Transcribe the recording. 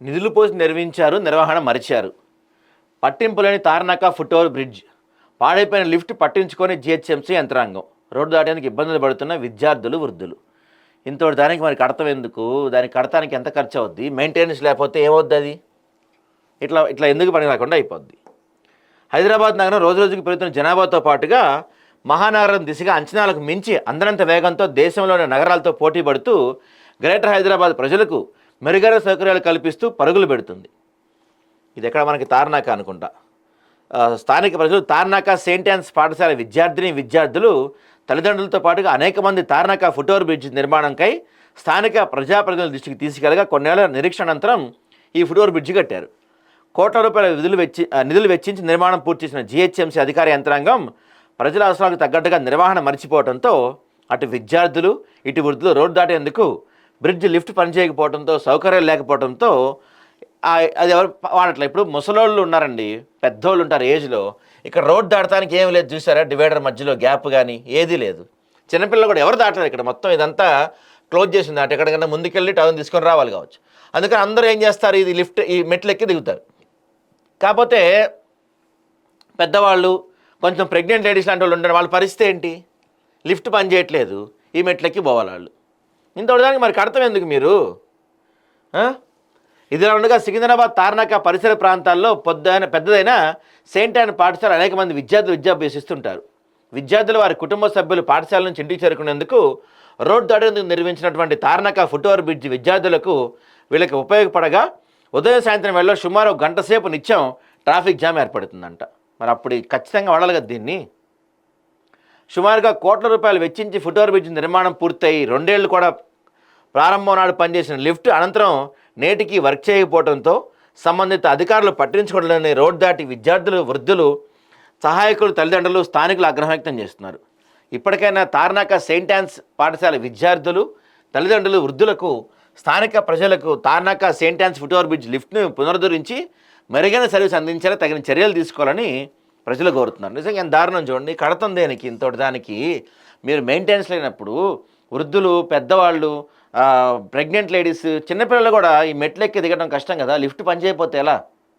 నిధులు పోసి నిర్మించారు, నిర్వహణ మరిచారు. పట్టింపు లేని తార్నాక ఫుట్ఓవర్ బ్రిడ్జ్, పాడైపోయిన లిఫ్ట్ పట్టించుకొని జిహెచ్ఎంసీ యంత్రాంగం, రోడ్డు దాటేందుకు ఇబ్బందులు పడుతున్న విద్యార్థులు, వృద్ధులు. ఇంతటి దానికి మరి కడతాం ఎందుకు? దానికి కడతానికి ఎంత ఖర్చు అవుద్ది? మెయింటెనెన్స్ లేకపోతే ఏమవుద్ది? అది ఇట్లా ఇట్లా ఎందుకు పని రాకుండా అయిపోద్ది. హైదరాబాద్ నగరం రోజురోజుకి పెరుగుతున్న జనాభాతో పాటుగా మహానగరం దిశగా అంచనాలకు మించి అందనంత వేగంతో దేశంలోని నగరాలతో పోటీ పడుతూ గ్రేటర్ హైదరాబాద్ ప్రజలకు మెరుగైన సౌకర్యాలు కల్పిస్తూ పరుగులు పెడుతుంది. ఇది ఎక్కడ మనకి తార్నాక అనుకుంటా. స్థానిక ప్రజలు తార్నాక సెయింట్ యాన్స్ పాఠశాల విద్యార్థులు తల్లిదండ్రులతో పాటుగా అనేక మంది తార్నాక ఫుట్ఓవర్ బ్రిడ్జ్ నిర్మాణంకై స్థానిక ప్రజాప్రతినిధుల దృష్టికి తీసుకెళ్లగా కొన్నేళ్ల నిరీక్షణ అనంతరం ఈ ఫుట్ఓవర్ బ్రిడ్జ్ కట్టారు. కోట్ల రూపాయల నిధులు వెచ్చించి నిర్మాణం పూర్తి చేసిన జిహెచ్ఎంసీ అధికార యంత్రాంగం ప్రజల అవసరాలకు తగ్గట్టుగా నిర్వహణ మర్చిపోవడంతో అటు విద్యార్థులు ఇటు వృద్ధులు రోడ్డు దాటేందుకు బ్రిడ్జ్ లిఫ్ట్ పనిచేయకపోవడంతో, సౌకర్యాలు లేకపోవడంతో అది ఎవరు వాడట్లేదు. ఇప్పుడు ముసలోళ్ళు ఉన్నారండి, పెద్దోళ్ళు ఉంటారు ఏజ్లో, ఇక్కడ రోడ్డు దాటడానికి ఏం లేదు చూసారా, డివైడర్ మధ్యలో గ్యాప్ కానీ ఏదీ లేదు. చిన్నపిల్లలు కూడా ఎవరు దాటలేదు. ఇక్కడ మొత్తం ఇదంతా క్లోజ్ చేసింది. అటు ఎక్కడికన్నా ముందుకెళ్ళి టౌన్ తీసుకొని రావాలి కావచ్చు. అందుకని అందరూ ఏం చేస్తారు, ఇది లిఫ్ట్ ఈ మెట్లు ఎక్కి దిగుతారు. కాకపోతే పెద్దవాళ్ళు, కొంచెం ప్రెగ్నెంట్ లేడీస్ లాంటి వాళ్ళు ఉంటారు, వాళ్ళ పరిస్థితి ఏంటి? లిఫ్ట్ పని చేయట్లేదు, ఈ మెట్లెక్కి పోవాలి వాళ్ళు. ఇంతవరకు మరి కడతాం ఎందుకు మీరు? ఇదిలా ఉండగా సికింద్రాబాద్ తార్నాక పరిసర ప్రాంతాల్లో పెద్దదైన సెయింట్ యాన్ పాఠశాల అనేక మంది విద్యార్థులు విద్యాభ్యసిస్తుంటారు. విద్యార్థులు వారి కుటుంబ సభ్యులు పాఠశాల నుంచి ఇంటికి చేరుకునేందుకు రోడ్డు దాటేందుకు నిర్మించినటువంటి తార్నాక ఫుట్ఓవర్ బ్రిడ్జ్ విద్యార్థులకు వీళ్ళకి ఉపయోగపడగా ఉదయం సాయంత్రం వేళలో సుమారు గంట సేపు నిత్యం ట్రాఫిక్ జామ్ ఏర్పడుతుందంట. మరి అప్పుడు ఖచ్చితంగా వాడాలి కదా దీన్ని. సుమారుగా కోట్ల రూపాయలు వెచ్చించి ఫుట్ఓవర్ బ్రిడ్జ్ నిర్మాణం పూర్తయి 2 ఏళ్లు కూడా ప్రారంభం నాడు పనిచేసిన లిఫ్ట్ అనంతరం నేటికి వర్క్ చేయకపోవడంతో సంబంధిత అధికారులు పట్టించుకోవడంలోని రోడ్డు దాటి విద్యార్థులు, వృద్ధులు, సహాయకులు, తల్లిదండ్రులు, స్థానికులు ఆగ్రహం వ్యక్తం చేస్తున్నారు. ఇప్పటికైనా తార్నాక సెయింట్ యాన్స్ పాఠశాల విద్యార్థులు, తల్లిదండ్రులు, వృద్ధులకు, స్థానిక ప్రజలకు Tarnaka Saint Ann's foot over bridge లిఫ్ట్ను పునరుద్ధరించి మెరుగైన సర్వీస్ అందించేలా తగిన చర్యలు తీసుకోవాలని ప్రజలు కోరుతున్నారు. నిజంగా ఎంత దారుణం చూడండి. కడతం దేనికి? ఇంతటి దానికి మీరు మెయింటెనెన్స్ లేనప్పుడు వృద్ధులు, పెద్దవాళ్ళు, ప్రెగ్నెంట్ లేడీస్, చిన్నపిల్లలు కూడా ఈ మెట్లెక్కి దిగడం కష్టం కదా. లిఫ్ట్ పనిచేయకపోతే ఎలా?